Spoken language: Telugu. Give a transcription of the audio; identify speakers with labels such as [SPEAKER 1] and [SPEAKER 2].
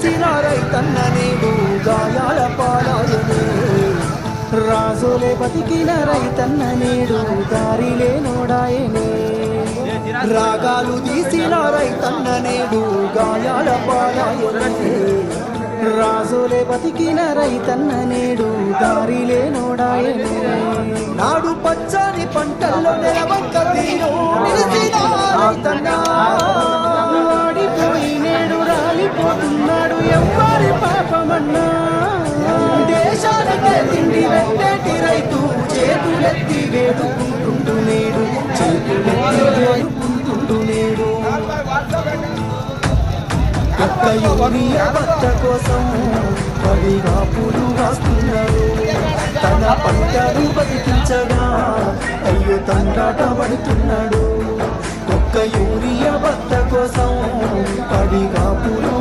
[SPEAKER 1] తీసిన రైతన్న నేడు గాయాల పాలాయనే రాజులే బతికిన రైతన్న నేడు దారిలే నోడాయనే రాగాలు తీసిన రైతన్న నేడు గాయాల పాలాయనే రాజులే బతికిన రైతన్న నేడు దారిలే నోడాయనే నాడు పచ్చని పంటల్లో నెలవంక తీరు నిలిచిన రైతన్న వాడిపోయి నేడు రాలిపోతున్నాడు ఎవ్వరి పాపమన్నా దేశానికే తిండి పెట్టేటి రైతు చేతులెత్తి వేడుకుంటుంటూ నేడు చేతులెత్తి వేడుకుంటుంటూ నేడు ఒక్క యూరియా బత్త కోసం పడిగా పూలు కాస్తున్నాడు తన పంటను బతికించగా అయ్యో తండ్రాట పడుతున్నాడు ఒక్క యూరియా బత్త కోసం పడిగా పూలు